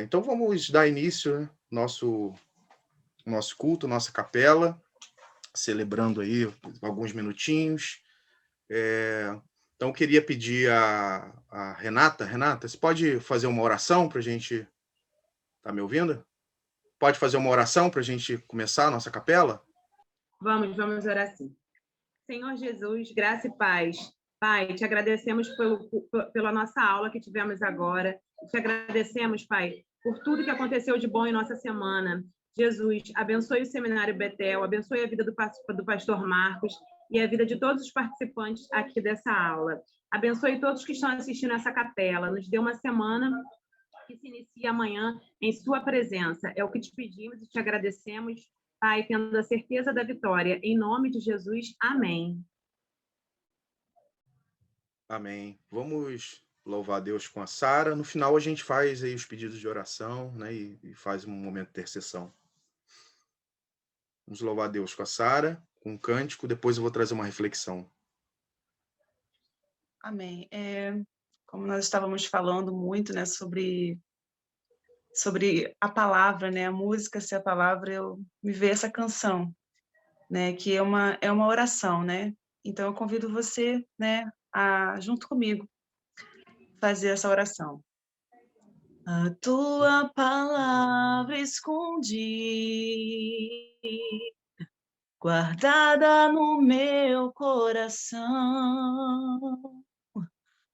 Então vamos dar início, né, nosso culto, nossa capela, celebrando aí alguns minutinhos. Então eu queria pedir a Renata. Renata, você pode fazer uma oração para a gente... Tá me ouvindo? Pode fazer uma oração para a gente começar a nossa capela? Vamos orar assim. Senhor Jesus, graça e paz. Pai, te agradecemos pela nossa aula que tivemos agora. Te agradecemos, Pai, por tudo que aconteceu de bom em nossa semana. Jesus, abençoe o Seminário Betel, abençoe a vida do pastor Marcos e a vida de todos os participantes aqui dessa aula. Abençoe todos que estão assistindo essa capela. Nos dê uma semana que se inicia amanhã em sua presença. É o que te pedimos e te agradecemos, Pai, tendo a certeza da vitória. Em nome de Jesus, amém. Amém. Vamos louvar a Deus com a Sara. No final a gente faz aí os pedidos de oração, né, e faz um momento de intercessão. Vamos louvar a Deus com a Sara, com um cântico, depois eu vou trazer uma reflexão. Amém. Como nós estávamos falando muito, né, sobre a palavra, né, a música ser a palavra, me veio essa canção, né, que é uma oração, né? Então eu convido você, né, junto comigo, fazer essa oração. A tua palavra escondi, guardada no meu coração,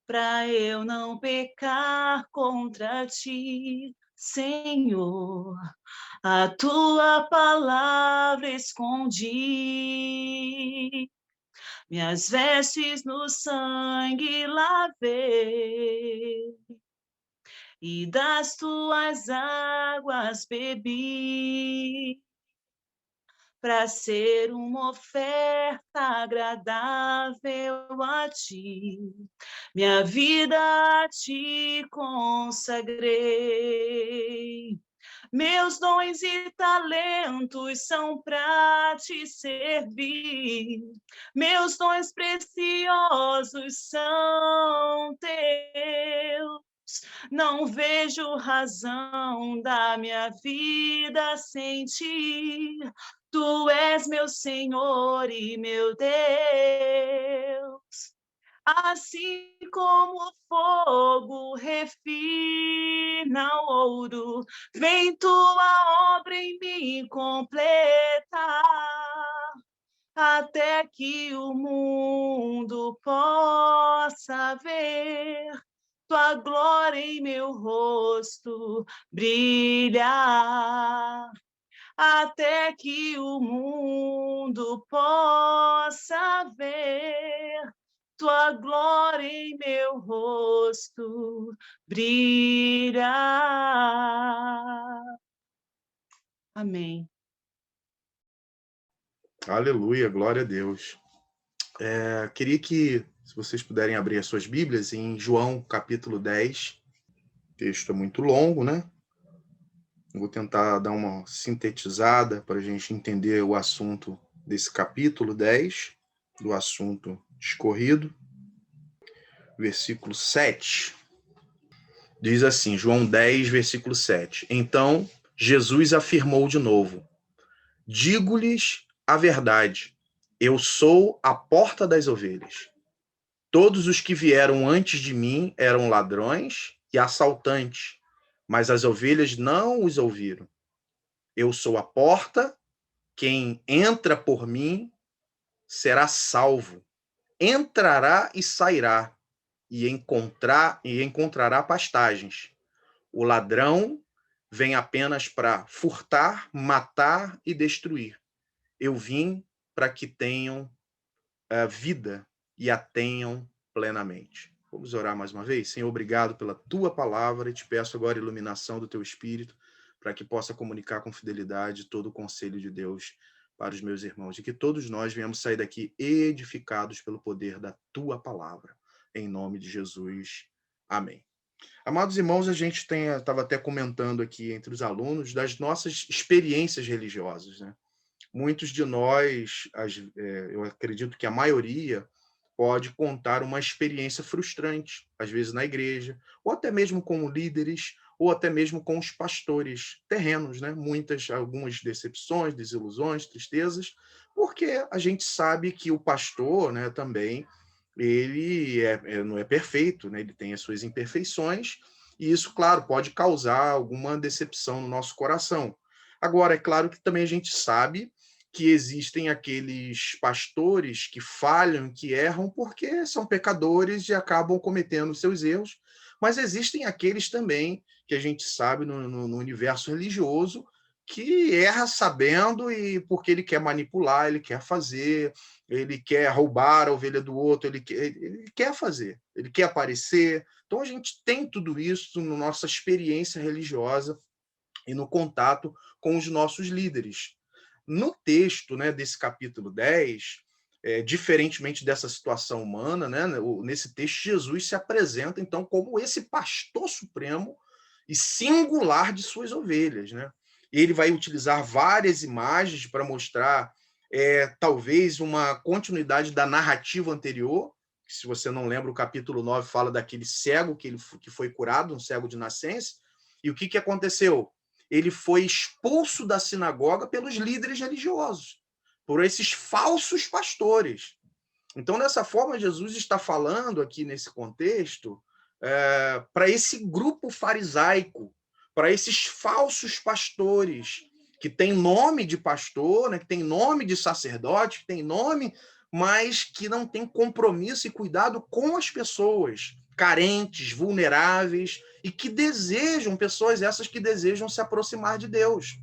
para eu não pecar contra ti, Senhor. A tua palavra escondi, minhas vestes no sangue lavei, e das tuas águas bebi, para ser uma oferta agradável a ti. Minha vida a ti consagrei. Meus dons e talentos são para te servir. Meus dons preciosos são teus. Não vejo razão da minha vida sem ti. Tu és meu Senhor e meu Deus. Assim como o fogo refina o ouro, vem tua obra em mim completar, até que o mundo possa ver tua glória em meu rosto brilhar, até que o mundo possa ver tua glória em meu rosto brilhar. Amém. Aleluia, glória a Deus. Queria que, se vocês puderem abrir as suas Bíblias, em João, capítulo 10. O texto é muito longo, né? Vou tentar dar uma sintetizada para a gente entender o assunto desse capítulo 10, do assunto discorrido. Versículo 7. Diz assim, João 10, versículo 7. Então, Jesus afirmou de novo: digo-lhes a verdade, eu sou a porta das ovelhas. Todos os que vieram antes de mim eram ladrões e assaltantes, mas as ovelhas não os ouviram. Eu sou a porta, quem entra por mim será salvo. Entrará e sairá, e encontrará pastagens. O ladrão vem apenas para furtar, matar e destruir. Eu vim para que tenham vida e a tenham plenamente. Vamos orar mais uma vez? Senhor, obrigado pela tua palavra e te peço agora a iluminação do teu Espírito para que possa comunicar com fidelidade todo o conselho de Deus para os meus irmãos e que todos nós venhamos sair daqui edificados pelo poder da tua palavra. Em nome de Jesus. Amém. Amados irmãos, a gente estava até comentando aqui entre os alunos das nossas experiências religiosas, né? Muitos de nós, eu acredito que a maioria, pode contar uma experiência frustrante, às vezes na igreja, ou até mesmo com líderes, ou até mesmo com os pastores terrenos, né? Algumas decepções, desilusões, tristezas, porque a gente sabe que o pastor, né, também, ele não é perfeito, né? Ele tem as suas imperfeições, e isso, claro, pode causar alguma decepção no nosso coração. Agora, é claro que também a gente sabe que existem aqueles pastores que falham, que erram, porque são pecadores e acabam cometendo seus erros, mas existem aqueles também que a gente sabe no universo religioso que erra sabendo e porque ele quer manipular, ele quer fazer, ele quer roubar a ovelha do outro, ele quer fazer, ele quer aparecer. Então a gente tem tudo isso na nossa experiência religiosa e no contato com os nossos líderes. No texto, né, desse capítulo 10, diferentemente dessa situação humana, né, nesse texto, Jesus se apresenta, então, como esse pastor supremo e singular de suas ovelhas. Né? Ele vai utilizar várias imagens para mostrar, talvez, uma continuidade da narrativa anterior. Se você não lembra, o capítulo 9 fala daquele cego que foi curado, um cego de nascença. E o que aconteceu? Ele foi expulso da sinagoga pelos líderes religiosos, por esses falsos pastores. Então, dessa forma, Jesus está falando aqui nesse contexto para esse grupo farisaico, para esses falsos pastores, que tem nome de pastor, né, que tem nome de sacerdote, que tem nome, mas que não tem compromisso e cuidado com as pessoas carentes, vulneráveis, e que desejam, pessoas essas que desejam se aproximar de Deus.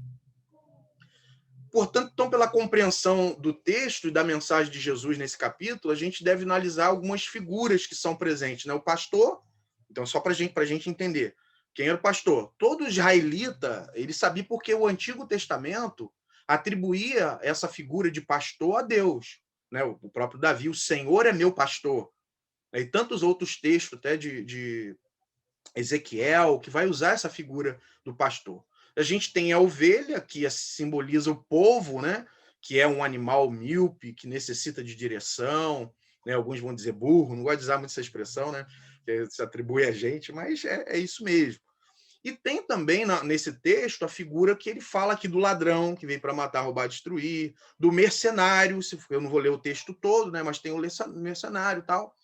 Portanto, então, pela compreensão do texto e da mensagem de Jesus nesse capítulo, a gente deve analisar algumas figuras que são presentes. Né? O pastor, então, só para a gente entender. Quem era o pastor? Todo israelita, ele sabia porque o Antigo Testamento atribuía essa figura de pastor a Deus. Né? O próprio Davi, o Senhor é meu pastor. E tantos outros textos, até de Ezequiel, que vai usar essa figura do pastor. A gente tem a ovelha, que simboliza o povo, né? Que é um animal míope, que necessita de direção, né? Alguns vão dizer burro, não gosto de usar muito essa expressão, né? Que se atribui a gente, mas é isso mesmo. E tem também nesse texto a figura que ele fala aqui do ladrão, que veio para matar, roubar, destruir, do mercenário, eu não vou ler o texto todo, né? Mas tem o mercenário e tal.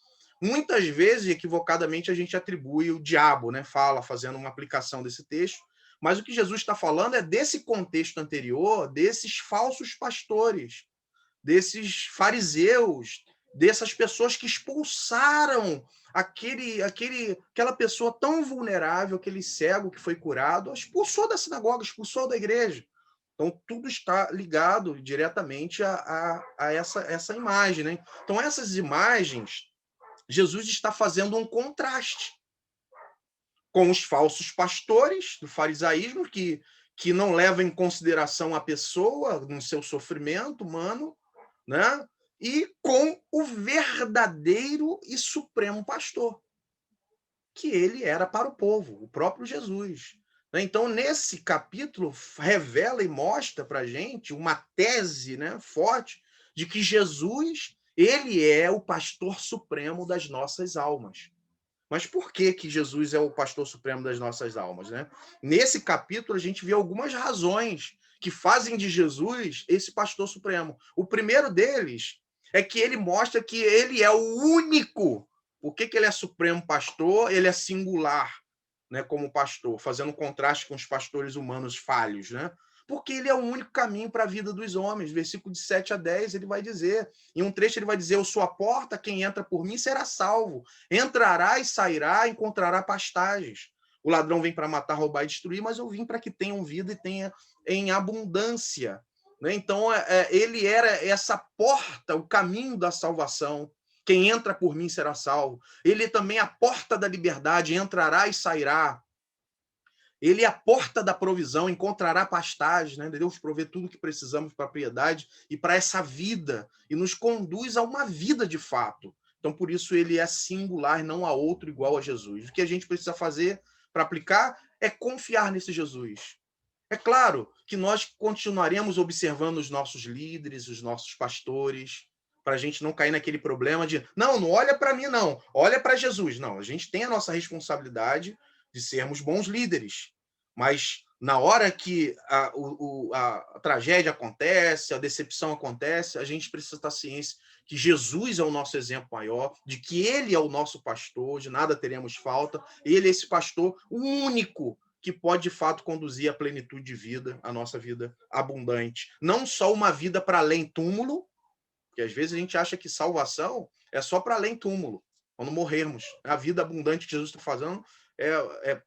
Muitas vezes, equivocadamente, a gente atribui o diabo, né? Fala, fazendo uma aplicação desse texto. Mas o que Jesus está falando é desse contexto anterior, desses falsos pastores, desses fariseus, dessas pessoas que expulsaram aquela pessoa tão vulnerável, aquele cego que foi curado, expulsou da sinagoga, expulsou da igreja. Então, tudo está ligado diretamente a essa imagem. Né? Então, essas imagens, Jesus está fazendo um contraste com os falsos pastores do farisaísmo, que não levam em consideração a pessoa no seu sofrimento humano, né? E com o verdadeiro e supremo pastor, que ele era para o povo, o próprio Jesus. Então, nesse capítulo, revela e mostra para a gente uma tese, né, forte de que Jesus, ele é o pastor supremo das nossas almas. Mas por que Jesus é o pastor supremo das nossas almas? Né? Nesse capítulo, a gente vê algumas razões que fazem de Jesus esse pastor supremo. O primeiro deles é que ele mostra que ele é o único. Por que ele é supremo pastor? Ele é singular, né, como pastor, fazendo contraste com os pastores humanos falhos, né? Porque ele é o único caminho para a vida dos homens. Versículo de 7 a 10, ele vai dizer. Em um trecho, ele vai dizer: eu sou a porta, quem entra por mim será salvo. Entrará e sairá, encontrará pastagens. O ladrão vem para matar, roubar e destruir, mas eu vim para que tenham vida e tenha em abundância. Né? Então, ele era essa porta, o caminho da salvação. Quem entra por mim será salvo. Ele também é a porta da liberdade, entrará e sairá. Ele é a porta da provisão, encontrará pastagem, né? Deus provê tudo o que precisamos para a piedade e para essa vida, e nos conduz a uma vida de fato. Então, por isso, ele é singular, não há outro igual a Jesus. O que a gente precisa fazer para aplicar é confiar nesse Jesus. É claro que nós continuaremos observando os nossos líderes, os nossos pastores, para a gente não cair naquele problema de não olha para mim, não, olha para Jesus. Não, a gente tem a nossa responsabilidade de sermos bons líderes, mas na hora que a tragédia acontece, a decepção acontece, a gente precisa ter ciência que Jesus é o nosso exemplo maior, de que ele é o nosso pastor, de nada teremos falta. Ele é esse pastor único que pode, de fato, conduzir à plenitude de vida, a nossa vida abundante. Não só uma vida para além túmulo, porque às vezes a gente acha que salvação é só para além túmulo, quando morrermos. A vida abundante que Jesus está fazendo é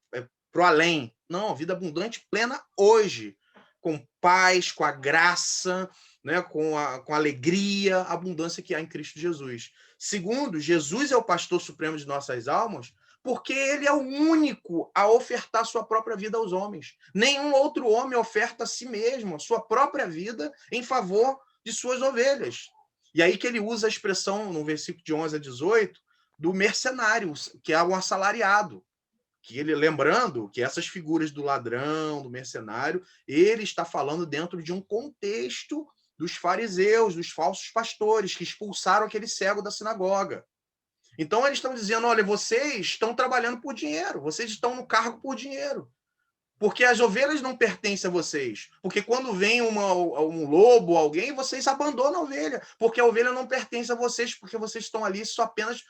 para o além. Não, a vida abundante plena hoje, com paz, com a graça, né, com a alegria, a abundância que há em Cristo Jesus. Segundo, Jesus é o pastor supremo de nossas almas, porque ele é o único a ofertar sua própria vida aos homens. Nenhum outro homem oferta a si mesmo, a sua própria vida, em favor de suas ovelhas. E aí que ele usa a expressão, no versículo de 11 a 18, do mercenário, que é o assalariado. Que ele, lembrando que essas figuras do ladrão, do mercenário, ele está falando dentro de um contexto dos fariseus, dos falsos pastores, que expulsaram aquele cego da sinagoga. Então, eles estão dizendo, olha, vocês estão trabalhando por dinheiro, vocês estão no cargo por dinheiro. Porque as ovelhas não pertencem a vocês. Porque quando vem um lobo, alguém, vocês abandonam a ovelha. Porque a ovelha não pertence a vocês, porque vocês estão ali só apenas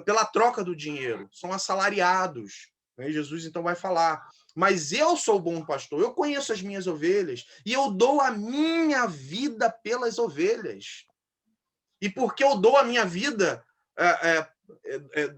pela troca do dinheiro. São assalariados. Jesus, então, vai falar. Mas eu sou o bom pastor, eu conheço as minhas ovelhas e eu dou a minha vida pelas ovelhas. E porque eu dou a minha vida,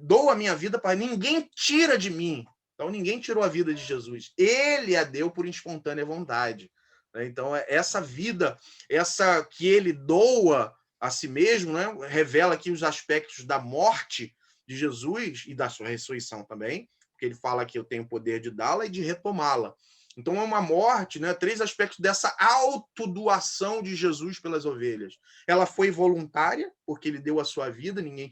dou a minha vida para ninguém tira de mim. Então, ninguém tirou a vida de Jesus. Ele a deu por espontânea vontade. Então, essa vida, essa que ele doa a si mesmo, né, revela aqui os aspectos da morte de Jesus e da sua ressurreição também, porque ele fala que eu tenho o poder de dá-la e de retomá-la. Então, é uma morte, né, 3 aspectos dessa autodoação de Jesus pelas ovelhas. Ela foi voluntária, porque ele deu a sua vida, ninguém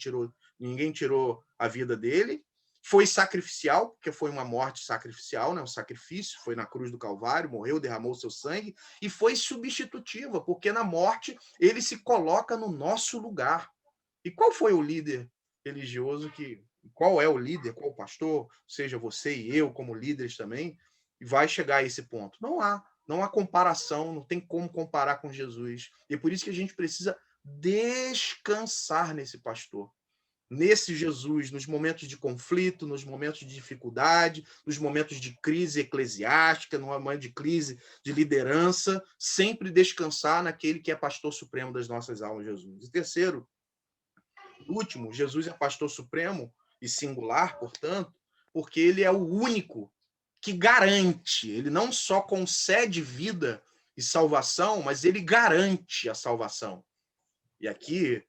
tirou a vida dele. Foi sacrificial, porque foi uma morte sacrificial, né? Um sacrifício, foi na cruz do Calvário, morreu, derramou seu sangue, e foi substitutiva, porque na morte ele se coloca no nosso lugar. E qual foi o líder religioso qual é o líder, qual o pastor, seja você e eu como líderes também, vai chegar a esse ponto? Não há comparação, não tem como comparar com Jesus. E por isso que a gente precisa descansar nesse pastor. Nesse Jesus, nos momentos de conflito, nos momentos de dificuldade, nos momentos de crise eclesiástica, no momento de crise de liderança, sempre descansar naquele que é pastor supremo das nossas almas, Jesus. E terceiro, último, Jesus é pastor supremo e singular, portanto, porque ele é o único que garante, ele não só concede vida e salvação, mas ele garante a salvação. E aqui,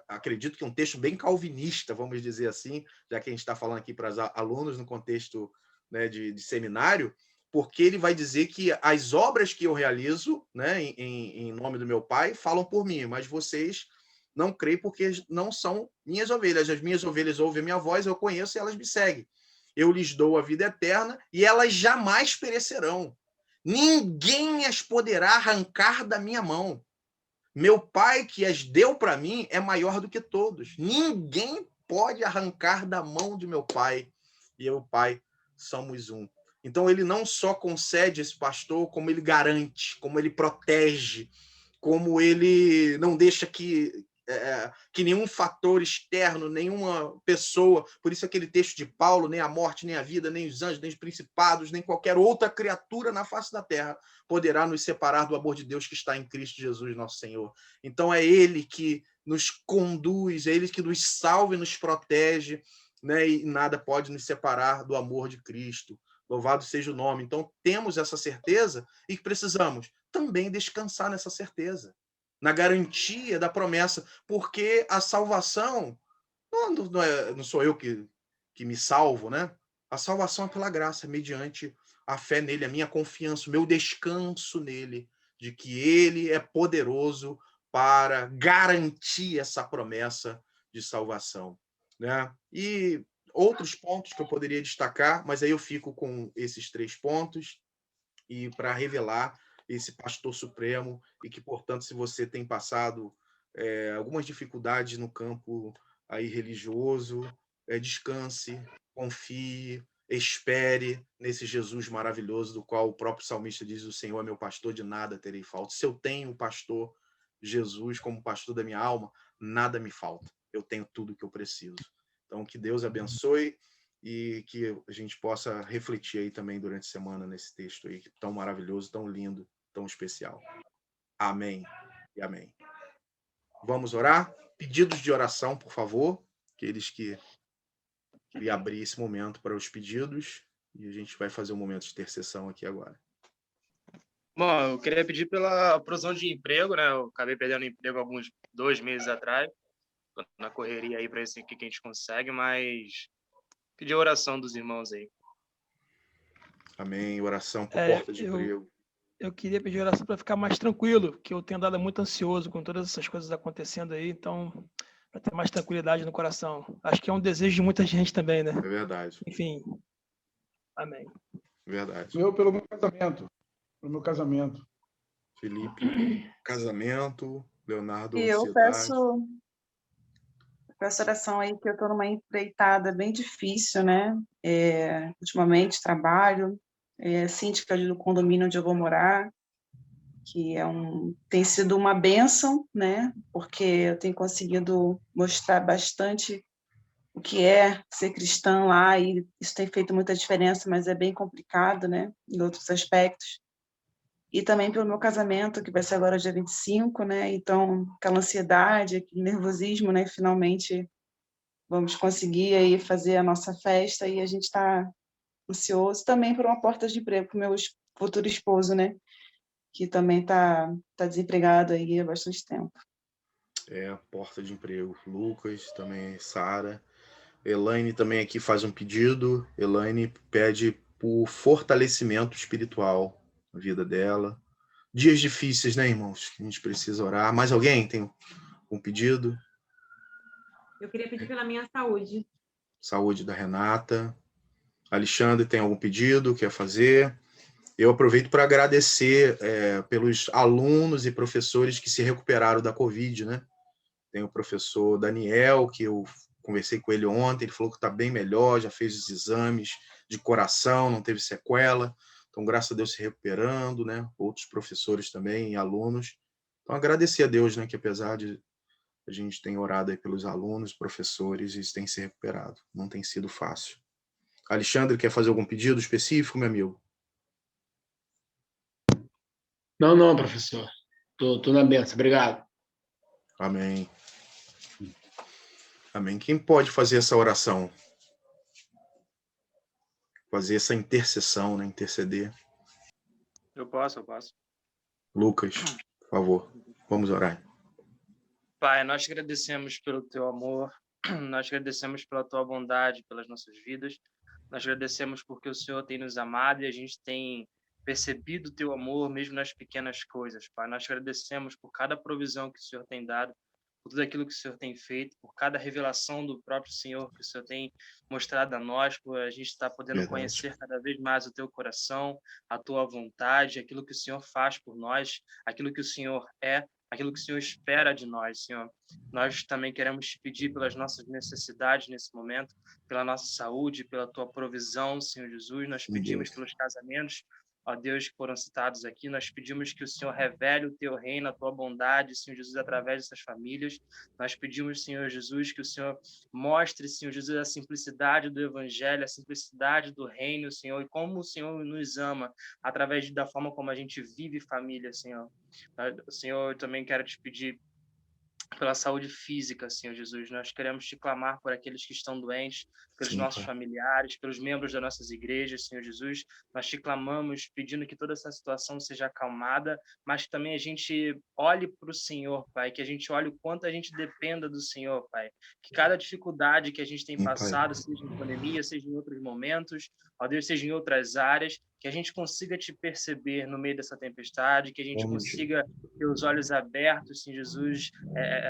acredito que é um texto bem calvinista, vamos dizer assim, já que a gente está falando aqui para os alunos no contexto, né, de seminário, porque ele vai dizer que as obras que eu realizo, né, em nome do meu Pai falam por mim, mas vocês não creem porque não são minhas ovelhas. As minhas ovelhas ouvem a minha voz, eu conheço e elas me seguem. Eu lhes dou a vida eterna e elas jamais perecerão. Ninguém as poderá arrancar da minha mão. Meu Pai que as deu para mim é maior do que todos. Ninguém pode arrancar da mão de meu Pai. E eu e o Pai somos um. Então, ele não só concede esse pastor, como ele garante, como ele protege, como ele não deixa que nenhum fator externo, nenhuma pessoa, por isso aquele texto de Paulo, nem a morte, nem a vida, nem os anjos, nem os principados, nem qualquer outra criatura na face da terra poderá nos separar do amor de Deus que está em Cristo Jesus, nosso Senhor. Então é ele que nos conduz, é ele que nos salva e nos protege, né? E nada pode nos separar do amor de Cristo. Louvado seja o nome. Então temos essa certeza e precisamos também descansar nessa certeza, na garantia da promessa, porque a salvação não sou eu que me salvo, né? A salvação é pela graça, mediante a fé nele, a minha confiança, o meu descanso nele, de que ele é poderoso para garantir essa promessa de salvação, né? E outros pontos que eu poderia destacar, mas aí eu fico com esses 3 pontos e para revelar esse pastor supremo e que, portanto, se você tem passado algumas dificuldades no campo aí religioso, descanse, confie, espere nesse Jesus maravilhoso, do qual o próprio salmista diz: o Senhor é meu pastor, de nada terei falta. Se eu tenho o pastor Jesus como pastor da minha alma, nada me falta. Eu tenho tudo que eu preciso. Então, que Deus abençoe e que a gente possa refletir aí também durante a semana nesse texto aí, tão maravilhoso, tão lindo, tão especial. Amém e amém. Vamos orar? Pedidos de oração, por favor. Aqueles que queriam abrir esse momento para os pedidos. E a gente vai fazer um momento de intercessão aqui agora. Bom, eu queria pedir pela produção de emprego, né? Eu acabei perdendo emprego alguns 2 meses atrás. Tô na correria aí para esse aqui que a gente consegue, mas pedir a oração dos irmãos aí. Amém. Oração por porta de emprego. Eu queria pedir oração para ficar mais tranquilo, que eu tenho andado muito ansioso com todas essas coisas acontecendo aí, então, para ter mais tranquilidade no coração. Acho que é um desejo de muita gente também, né? É verdade. Enfim. Amém. Verdade. Eu pelo meu casamento. Felipe, casamento. Leonardo, E eu ansiedade. peço oração aí, que eu estou numa empreitada bem difícil, né? Ultimamente, trabalho, síndica ali do condomínio onde eu vou morar, que tem sido uma bênção, né? Porque eu tenho conseguido mostrar bastante o que é ser cristã lá, e isso tem feito muita diferença, mas é bem complicado, né? Em outros aspectos. E também pelo meu casamento, que vai ser agora dia 25, né? Então, aquela ansiedade, aquele nervosismo, né? Finalmente vamos conseguir aí fazer a nossa festa, e a gente está ansioso também por uma porta de emprego para o meu futuro esposo, né? Que também está desempregado aí há bastante tempo. Porta de emprego. Lucas, também Sara. Elaine também aqui faz um pedido. Elaine pede por fortalecimento espiritual na vida dela. Dias difíceis, né, irmãos? Que a gente precisa orar. Mais alguém tem um pedido? Eu queria pedir pela minha saúde. Saúde da Renata. Alexandre tem algum pedido, quer fazer? Eu aproveito para agradecer pelos alunos e professores que se recuperaram da Covid, né? Tem o professor Daniel, que eu conversei com ele ontem, ele falou que está bem melhor, já fez os exames de coração, não teve sequela. Então, graças a Deus, se recuperando, né? Outros professores também e alunos. Então, agradecer a Deus, né? Que apesar de a gente ter orado aí pelos alunos, professores, eles têm se recuperado. Não tem sido fácil. Alexandre, quer fazer algum pedido específico, meu amigo? Não, professor. Tô na benção. Obrigado. Amém. Amém. Quem pode fazer essa oração? Fazer essa intercessão, né? Interceder. Eu posso. Lucas, por favor, vamos orar. Pai, nós te agradecemos pelo teu amor, nós te agradecemos pela tua bondade, pelas nossas vidas, nós te agradecemos porque o Senhor tem nos amado e a gente tem percebido o teu amor mesmo nas pequenas coisas, Pai. Nós te agradecemos por cada provisão que o Senhor tem dado, por tudo aquilo que o Senhor tem feito, por cada revelação do próprio Senhor que o Senhor tem mostrado a nós, por a gente estar podendo conhecer cada vez mais o teu coração, a tua vontade, aquilo que o Senhor faz por nós, aquilo que o Senhor é, aquilo que o Senhor espera de nós, Senhor. Nós também queremos te pedir pelas nossas necessidades nesse momento, pela nossa saúde, pela tua provisão, Senhor Jesus. Nós pedimos pelos casamentos, ó Deus, que foram citados aqui. Nós pedimos que o Senhor revele o teu reino, a tua bondade, Senhor Jesus, através dessas famílias. Nós pedimos, Senhor Jesus, que o Senhor mostre, Senhor Jesus, a simplicidade do evangelho, a simplicidade do reino, Senhor, e como o Senhor nos ama através da forma como a gente vive família, Senhor. Senhor, eu também quero te pedir pela saúde física, Senhor Jesus. Nós queremos te clamar por aqueles que estão doentes, pelos nossos familiares, pelos membros das nossas igrejas, Senhor Jesus. Nós te clamamos pedindo que toda essa situação seja acalmada, mas que também a gente olhe para o Senhor, Pai, que a gente olhe o quanto a gente dependa do Senhor, Pai. Que cada dificuldade que a gente tem passado, seja em pandemia, seja em outros momentos, ó Deus, seja em outras áreas, que a gente consiga te perceber no meio dessa tempestade, que a gente consiga ter os olhos abertos, Senhor Jesus,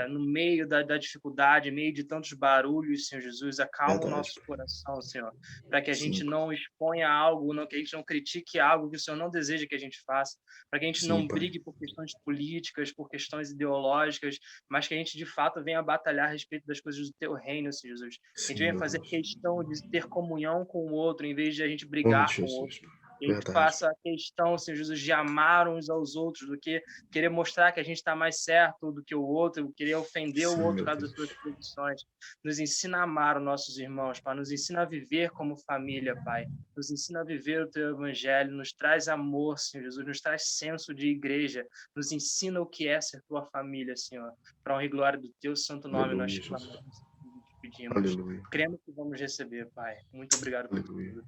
no meio da dificuldade, no meio de tantos barulhos, Senhor Jesus, acalma o Verdade. nosso coração, Senhor, para que a gente Sim. não exponha algo, que a gente não critique algo que o Senhor não deseja que a gente faça, para que a gente Sim, não Pai. brigue por questões políticas, por questões ideológicas, mas que a gente, de fato, venha batalhar a respeito das coisas do Teu reino, Senhor Jesus. A Sim, gente venha meu fazer Deus. questão de ter comunhão com o outro, em vez de a gente Oh, brigar com o Jesus. outro. Que a gente Verdade. faça a questão, Senhor Jesus, de amar uns aos outros, do que querer mostrar que a gente está mais certo do que o outro, querer ofender Sim, o outro meu por causa das Deus. suas posições. Nos ensina a amar os nossos irmãos, Pai. Nos ensina a viver como família, Pai. Nos ensina a viver o Teu Evangelho. Nos traz amor, Senhor Jesus. Nos traz senso de igreja. Nos ensina o que é ser Tua família, Senhor. Para honra e glória do Teu santo nome, Aleluia, nós te Jesus. clamamos e te pedimos. Aleluia. Cremos que vamos receber, Pai. Muito obrigado por Aleluia. tudo.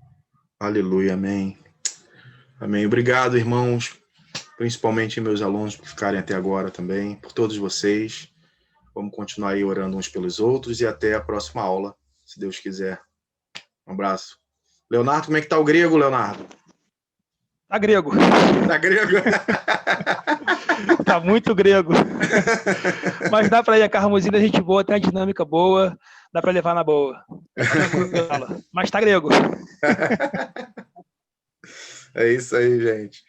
Aleluia. Amém. Amém. Obrigado, irmãos, principalmente meus alunos, por ficarem até agora também, por todos vocês. Vamos continuar aí orando uns pelos outros e até a próxima aula, se Deus quiser. Um abraço. Leonardo, como é que tá o grego, Leonardo? Tá grego. Tá grego? Tá muito grego. Mas dá para ir, a Carmozina é gente boa, tem uma dinâmica boa, dá para levar na boa. Mas tá grego. É isso aí, gente.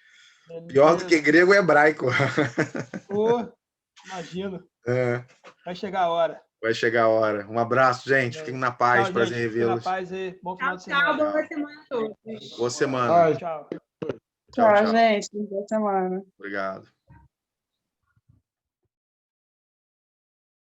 Pior do que grego é hebraico. Pô, imagino. É, Vai chegar a hora. vai chegar a hora. Um abraço, gente. Fiquem na paz. Tchau, Prazer em gente. Fiquem na revê-los. paz e bom final Tchau, de tchau. semana. Boa semana a todos. Boa semana. Tchau. Tchau, gente. Boa semana. Obrigado.